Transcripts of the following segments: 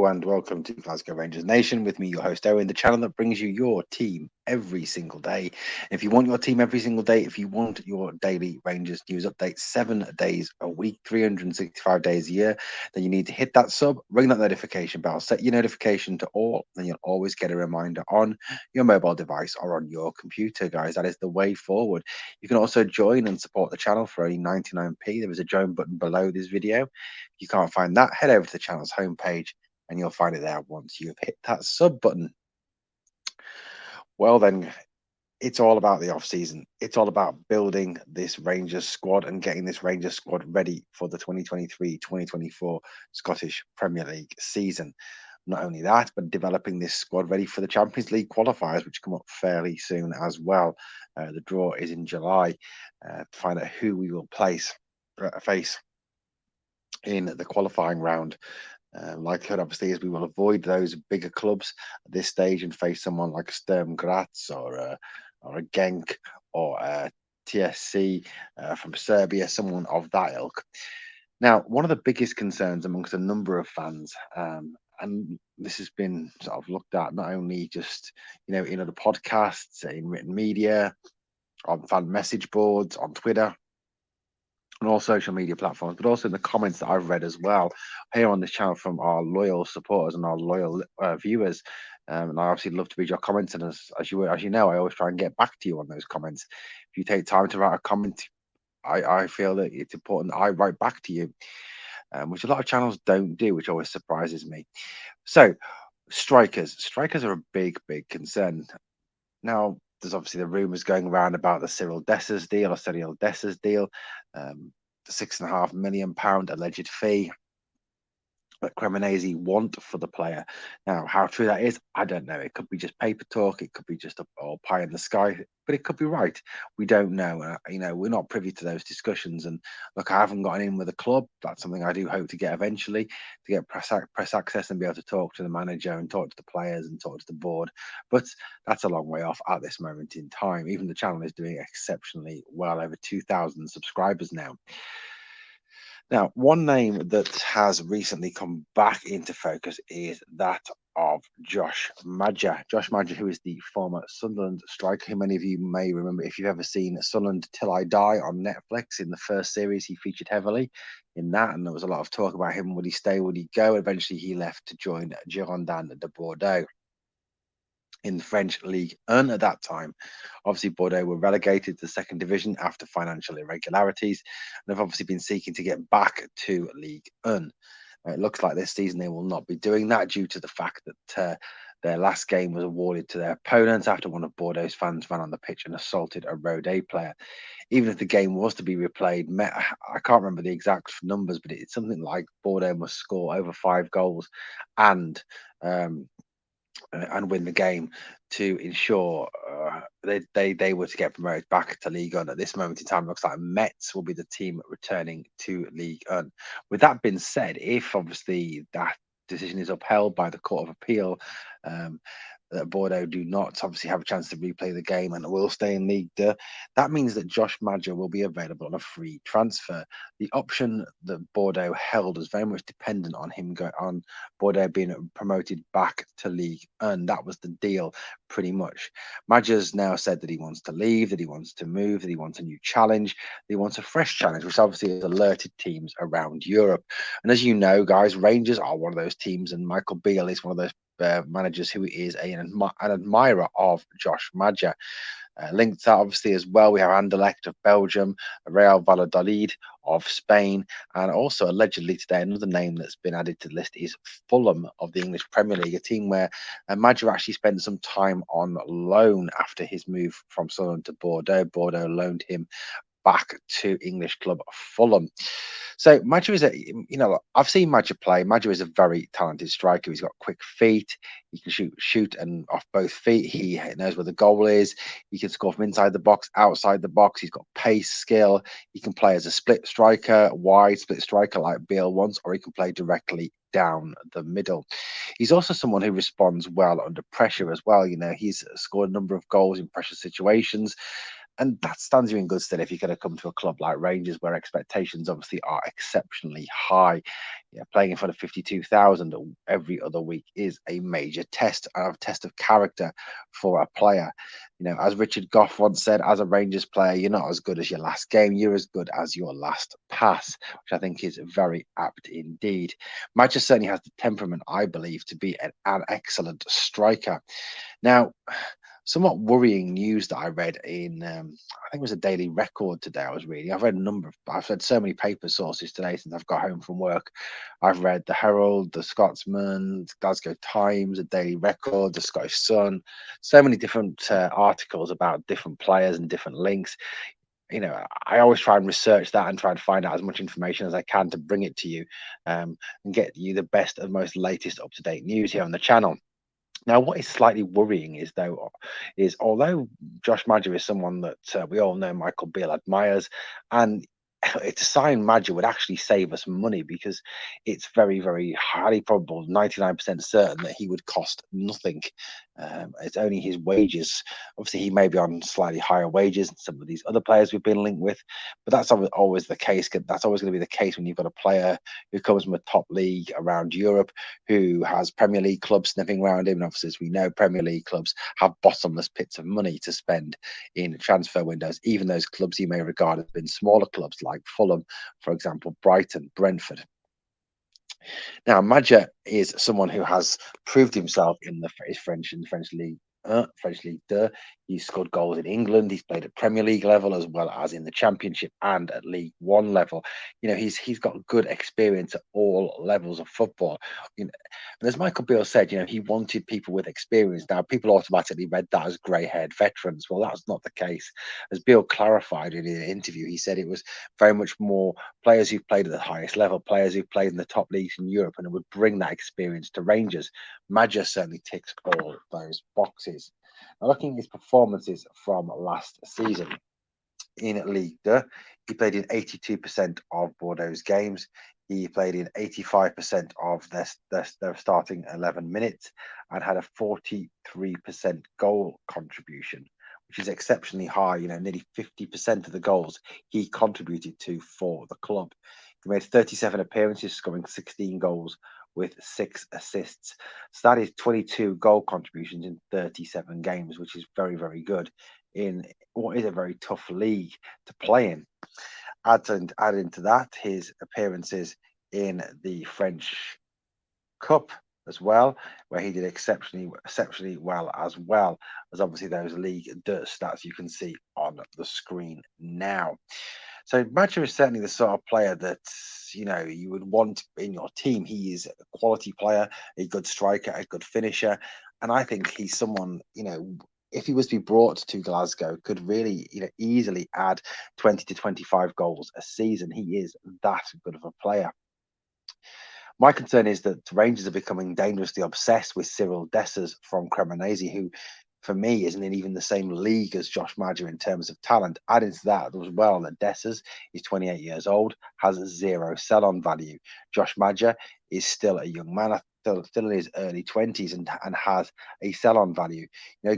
Hello and welcome to Glasgow Rangers Nation with me, your host Owen, the channel that brings you your team every single day. If you want your team every single day, if you want your daily Rangers news update 7 days a week, 365 days a year, then you need to hit that sub, ring that notification bell, set your notification to all, then you'll always get a reminder on your mobile device or on your computer, guys. That is the way forward. You can also join and support the channel for only 99p. There is a join button below this video. If you can't find that, head over to the channel's homepage and you'll find it there once you've hit that sub button. Well, then, it's all about the off season. It's all about building this Rangers squad and getting this Rangers squad ready for the 2023-2024 Scottish Premier League season. Not only that, but developing this squad ready for the Champions League qualifiers, which come up fairly soon as well. The draw is in July to find out who we will face in the qualifying round. Likelihood, obviously, is we will avoid those bigger clubs at this stage and face someone like Sturm Graz or a Genk or a TSC from Serbia, someone of that ilk. Now, one of the biggest concerns amongst a number of fans, and this has been sort of looked at not only just in other podcasts, in written media, on fan message boards, on Twitter, on all social media platforms, but also in the comments that I've read as well here on this channel from our loyal supporters and our loyal viewers. And I obviously love to read your comments, and as you know, I always try and get back to you on those comments. If you take time to write a comment, I feel that it's important that I write back to you, which a lot of channels don't do, which always surprises me. So, strikers are a big concern. Now, there's obviously the rumours going around about the Cyril Dessers deal or Cyril Dessers deal, the £6.5 million alleged fee that Cremonese want for the player. Now, how true that is, I don't know. It could be just paper talk. It could be just all pie in the sky, but it could be right. We don't know. We're not privy to those discussions. And look, I haven't gotten in with the club. That's something I do hope to get eventually, to get press access and be able to talk to the manager and talk to the players and talk to the board. But that's a long way off at this moment in time. Even the channel is doing exceptionally well, over 2,000 subscribers now. Now, one name that has recently come back into focus is that of Josh Maja. Josh Maja, who is the former Sunderland striker, who many of you may remember if you've ever seen Sunderland Till I Die on Netflix. In the first series, he featured heavily in that, and there was a lot of talk about him. Would he stay? Would he go? Eventually, he left to join Girondins de Bordeaux in the French League 1 at that time. Obviously, Bordeaux were relegated to the second division after financial irregularities and have obviously been seeking to get back to League 1. It looks like this season they will not be doing that due to the fact that their last game was awarded to their opponents after one of Bordeaux's fans ran on the pitch and assaulted a Road A player. Even if the game was to be replayed, I can't remember the exact numbers, but it's something like Bordeaux must score over 5 goals and win the game to ensure they were to get promoted back to League One. At this moment in time, it looks like Metz will be the team returning to League One. With that being said, if obviously that decision is upheld by the Court of Appeal, that Bordeaux do not obviously have a chance to replay the game and will stay in League 2. That means that Josh Maja will be available on a free transfer. The option that Bordeaux held was very much dependent on him on Bordeaux being promoted back to League 1. That was the deal, pretty much. Maja's now said that he wants to leave, that he wants to move, that he wants a new challenge, that he wants a fresh challenge, which obviously has alerted teams around Europe. And as you know, guys, Rangers are one of those teams, and Michael Beale is one of those managers who is an admirer of Josh Maja. Linked to that, obviously, as well, we have Anderlecht of Belgium, Real Valladolid of Spain, and also allegedly today, another name that's been added to the list is Fulham of the English Premier League, a team where Maja actually spent some time on loan after his move from Sunderland to Bordeaux. Bordeaux loaned him back to English club Fulham. So Maja is I've seen Maja play. Maja is a very talented striker. He's got quick feet. He can shoot and off both feet. He knows where the goal is. He can score from inside the box, outside the box. He's got pace, skill. He can play as a split striker, wide split striker like Beale wants, or he can play directly down the middle. He's also someone who responds well under pressure as well. He's scored a number of goals in pressure situations. And that stands you in good stead if you're going to come to a club like Rangers, where expectations obviously are exceptionally high. Yeah, playing in front of 52,000 every other week is a major test, a test of character for a player. As Richard Goff once said, as a Rangers player, you're not as good as your last game, you're as good as your last pass, which I think is very apt indeed. Maja certainly has the temperament, I believe, to be an excellent striker. Now, somewhat worrying news that I read in, I think it was a Daily Record today. I was reading. I've read so many paper sources today since I've got home from work. I've read the Herald, the Scotsman, Glasgow Times, the Daily Record, the Scottish Sun. So many different articles about different players and different links. I always try and research that and try and find out as much information as I can to bring it to you, and get you the best and most latest up to date news here on the channel. Now, what is slightly worrying is although Josh Maja is someone that we all know Michael Beale admires, and it's a sign Maja would actually save us money, because it's very, very highly probable, 99% certain, that he would cost nothing. It's only his wages. Obviously, he may be on slightly higher wages than some of these other players we've been linked with, but that's always the case. That's always going to be the case when you've got a player who comes from a top league around Europe, who has Premier League clubs sniffing around him. And obviously, as we know, Premier League clubs have bottomless pits of money to spend in transfer windows, even those clubs you may regard as being smaller clubs like Fulham, for example, Brighton, Brentford. Now, Maja is someone who has proved himself in the French league. French League 2. He's scored goals in England. He's played at Premier League level as well as in the Championship and at League One level. He's got good experience at all levels of football. And as Michael Beale said, he wanted people with experience. Now, people automatically read that as grey-haired veterans. Well, that's not the case. As Beale clarified in an interview, he said it was very much more players who've played at the highest level, players who've played in the top leagues in Europe, and it would bring that experience to Rangers. Maja certainly ticks all those boxes. Now, looking at his performances from last season in League 2, he played in 82% of Bordeaux's games. He played in 85% of their starting 11 minutes and had a 43% goal contribution, which is exceptionally high. Nearly 50% of the goals he contributed to for the club. He made 37 appearances, scoring 16 goals with 6 assists. So that is 22 goal contributions in 37 games, which is very, very good in what is a very tough league to play in. Add into that his appearances in the French Cup as well, where he did exceptionally well as obviously those League 2 stats you can see on the screen now. So Maja is certainly the sort of player that you would want in your team. He is a quality player, a good striker, a good finisher, and I think he's someone, if he was to be brought to Glasgow, could really easily add 20 to 25 goals a season. He is that good of a player. My concern is that Rangers are becoming dangerously obsessed with Cyril Dessers from Cremonese, who, for me, isn't in even the same league as Josh Maja in terms of talent. Adding to that as well, that Dessers is 28 years old, has zero sell-on value. Josh Maja is still a young man, still in his early 20s, and has a sell-on value.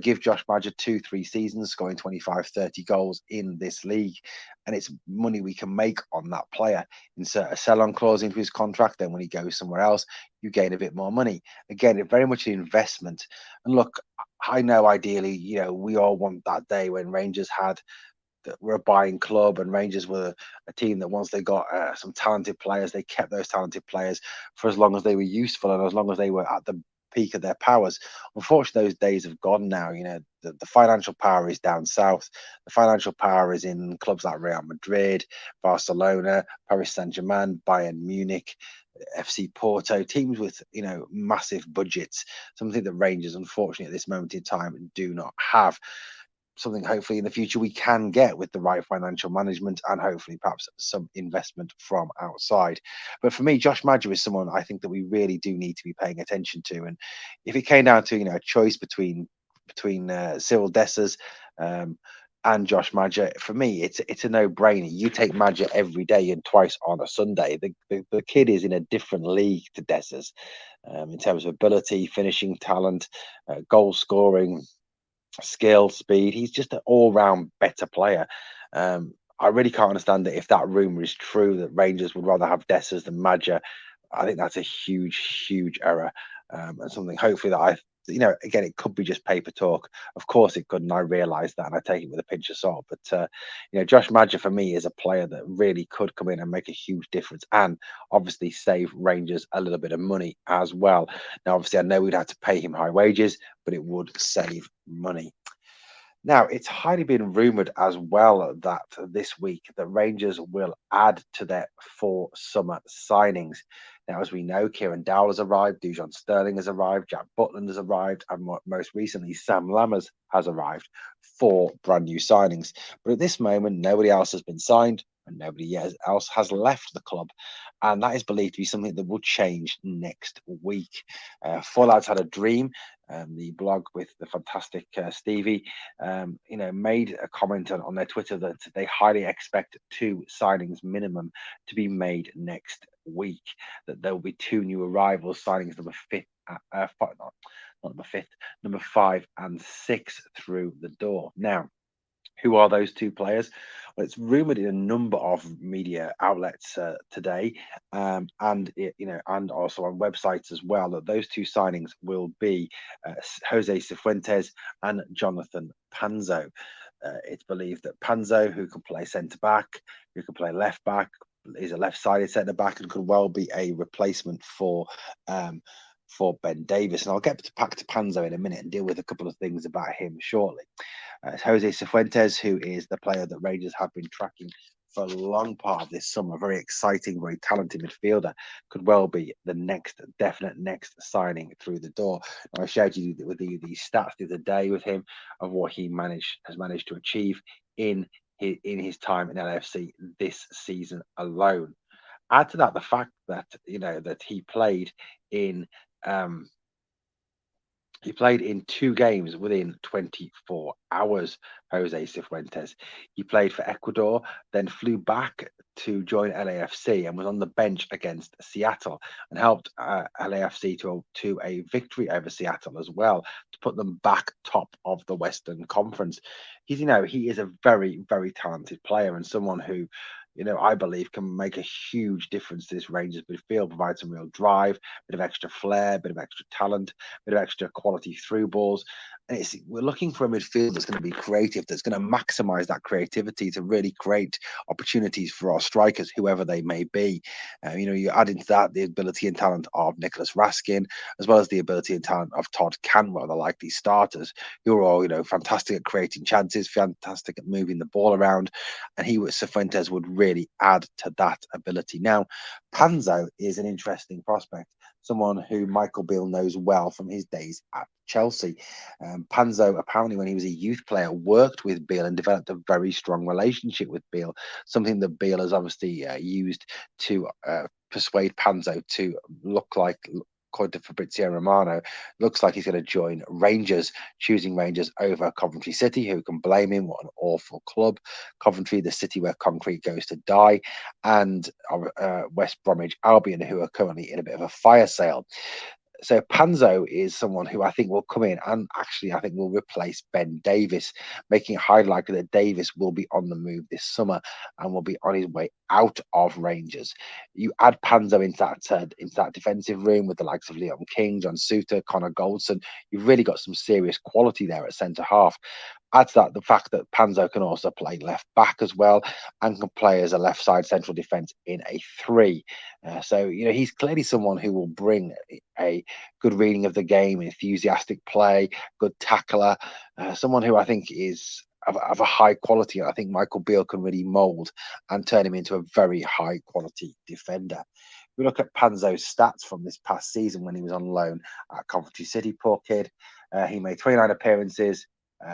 Give Josh Maja 2-3 seasons, scoring 25, 30 goals in this league, and it's money we can make on that player. Insert a sell-on clause into his contract, then when he goes somewhere else, you gain a bit more money. Again, it's very much an investment. And look, I know ideally, we all want that day when Rangers were a buying club, and Rangers were a team that once they got some talented players, they kept those talented players for as long as they were useful and as long as they were at the peak of their powers. Unfortunately, those days have gone now. The financial power is down south. The financial power is in clubs like Real Madrid, Barcelona, Paris Saint-Germain, Bayern Munich, FC Porto, teams with massive budgets, something that Rangers unfortunately at this moment in time do not have. Something hopefully in the future we can get with the right financial management and hopefully perhaps some investment from outside. But for me, Josh Maja is someone I think that we really do need to be paying attention to. And if it came down to a choice between Cyril Dessers and Josh Maja, for me it's a no-brainer. You take Maja every day and twice on a Sunday. The kid is in a different league to Dessers in terms of ability, finishing talent, goal scoring, skill, speed. He's just an all-round better player. I really can't understand it if that rumor is true that Rangers would rather have Dessers than Maja. I think that's a huge, huge error, and something hopefully that again, it could be just paper talk. Of course, it could, and I realise that, and I take it with a pinch of salt. But Josh Maja for me is a player that really could come in and make a huge difference, and obviously save Rangers a little bit of money as well. Now, obviously, I know we'd have to pay him high wages, but it would save money. Now, it's highly been rumoured as well that this week the Rangers will add to their four summer signings. Now, as we know, Kieran Dowell has arrived, Dujon Sterling has arrived, Jack Butland has arrived, and most recently, Sam Lammers has arrived. Four brand new signings. But at this moment, nobody else has been signed and else has left the club. And that is believed to be something that will change next week. Four Lads had a dream. The blog with the fantastic Stevie, made a comment on their Twitter that they highly expect two signings minimum to be made next week. That there will be two new arrivals, signings number 5 and 6 through the door. Now, who are those two players? Well, it's rumored in a number of media outlets today, and also on websites as well, that those two signings will be Jose Cifuentes and Jonathan Panzo. It's believed that Panzo, who can play centre back, who can play left back, is a left-sided centre back and could well be a replacement for Ben Davis. And I'll get back to Panzo in a minute and deal with a couple of things about him shortly. Jose Cifuentes, who is the player that Rangers have been tracking for a long part of this summer, very exciting, very talented midfielder, could well be the definite next signing through the door. Now, I shared you with the stats the other day with him of what he has managed to achieve in his time in LFC this season alone. Add to that the fact that that um, he played in two games within 24 hours, Jose Cifuentes. He played for Ecuador, then flew back to join LAFC and was on the bench against Seattle and helped LAFC to a victory over Seattle as well to put them back top of the Western Conference. He is a very, very talented player and someone who I believe can make a huge difference to this Rangers midfield, provide some real drive, bit of extra flair, bit of extra talent, bit of extra quality through balls. And we're looking for a midfield that's going to be creative, that's going to maximise that creativity to really create opportunities for our strikers, whoever they may be. You add into that the ability and talent of Nicholas Raskin, as well as the ability and talent of Todd Canwell, the likely starters, who are all fantastic at creating chances, fantastic at moving the ball around, and Cifuentes would really add to that ability. Now, Panzo is an interesting prospect, someone who Michael Beale knows well from his days at Chelsea. Panzo, apparently, when he was a youth player, worked with Beale and developed a very strong relationship with Beale, something that Beale has obviously used to persuade Panzo to look like. According to Fabrizio Romano, looks like he's going to join Rangers, choosing Rangers over Coventry City. Who can blame him? What an awful club. Coventry, the city where concrete goes to die, and West Bromwich Albion, who are currently in a bit of a fire sale. So Panzo is someone who I think will come in and actually I think will replace Ben Davis, making it highly likely that Davis will be on the move this summer and will be on his way out of Rangers. You add Panzo into that defensive room with the likes of Leon King, John Suter, Connor Goldson. You've really got some serious quality there at centre half. Add to that the fact that Panzo can also play left back as well and can play as a left side central defence in a three. So he's clearly someone who will bring a good reading of the game, enthusiastic play, good tackler, someone who I think is of a high quality. And I think Michael Beale can really mould and turn him into a very high quality defender. We look at Panzo's stats from this past season when he was on loan at Coventry City. Poor kid. He made 29 appearances,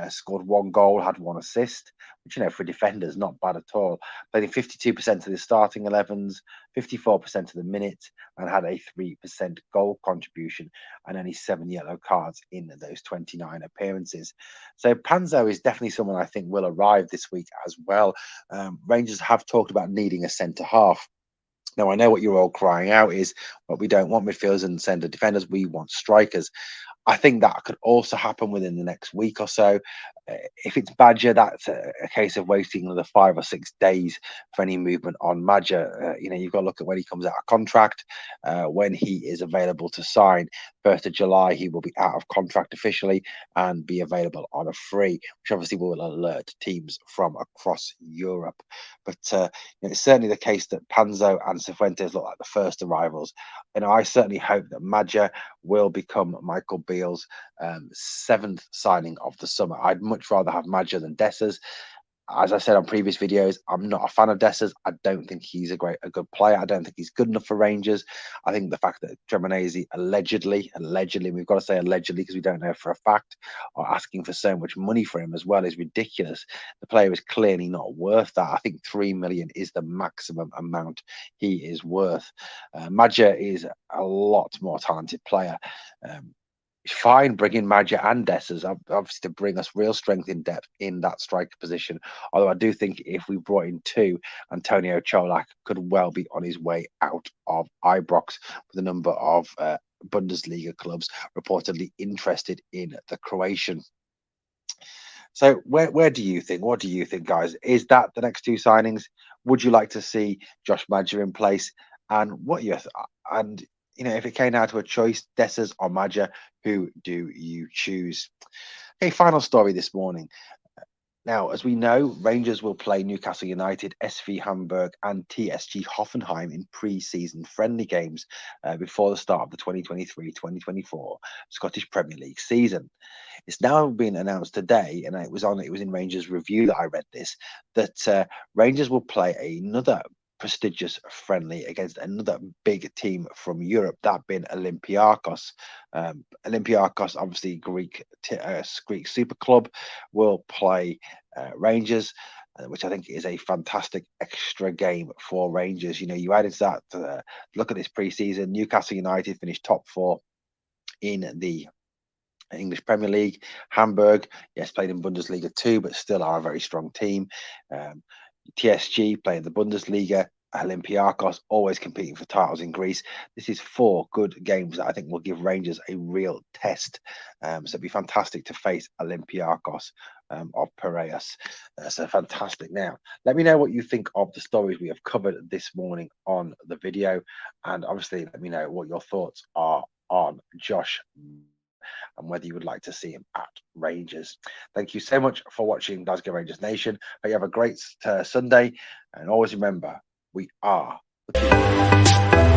scored one goal, had one assist, which, for defenders, not bad at all. Played in 52% of the starting 11s, 54% of the minutes, and had a 3% goal contribution and only 7 yellow cards in those 29 appearances. So Panzo is definitely someone I think will arrive this week as well. Rangers have talked about needing a centre half. Now, I know what you're all crying out is, well, we don't want midfielders and centre defenders. We want strikers. I think that could also happen within the next week or so. If it's Badger, that's a case of waiting another 5 or 6 days for any movement on Maja. You've got to look at when he comes out of contract, when he is available to sign. 1st of July, he will be out of contract officially and be available on a free, which obviously will alert teams from across Europe. But it's certainly the case that Panzo and Cifuentes look like the first arrivals. I certainly hope that Maja will become Michael Beale's 7th signing of the summer. I'd much rather have Maja than Dessers. As I said on previous videos, I'm not a fan of Dessers. I don't think he's a good player. I don't think he's good enough for Rangers. I think the fact that Cremonese allegedly, we've got to say allegedly because we don't know for a fact, are asking for so much money for him as well is ridiculous. The player is clearly not worth that. I think 3 million is the maximum amount he is worth. Maja is a lot more talented player. Fine bringing Maja and Dessers, obviously, to bring us real strength in depth in that striker position. Although I do think if we brought in two, Antonio Cholak could well be on his way out of Ibrox, with a number of Bundesliga clubs reportedly interested in the Croatian. So where do you think? What do you think, guys? Is that the next two signings? Would you like to see Josh Maja in place? And what you and if it came down to a choice, Dessers or Maja, who do you choose? Okay, final story this morning. Now, as we know, Rangers will play Newcastle United, SV Hamburg, and TSG Hoffenheim in pre-season friendly games before the start of the 2023-2024 Scottish Premier League season. It's now been announced today, and it was in Rangers Review that I read this, that Rangers will play another prestigious friendly against another big team from Europe, that being Olympiacos. Olympiacos, obviously Greek super club, will play Rangers, which I think is a fantastic extra game for Rangers. You added that. Look at this pre-season. Newcastle United finished top 4 in the English Premier League. Hamburg, yes, played in Bundesliga too, but still are a very strong team. TSG playing the Bundesliga. Olympiacos always competing for titles in Greece. This is 4 good games that I think will give Rangers a real test. So it'd be fantastic to face Olympiacos of Piraeus. So fantastic. Now, let me know what you think of the stories we have covered this morning on the video, and obviously let me know what your thoughts are on Josh and whether you would like to see him at Rangers. Thank you so much for watching Glasgow Rangers Nation. Hope you have a great Sunday, and always remember, we are the people.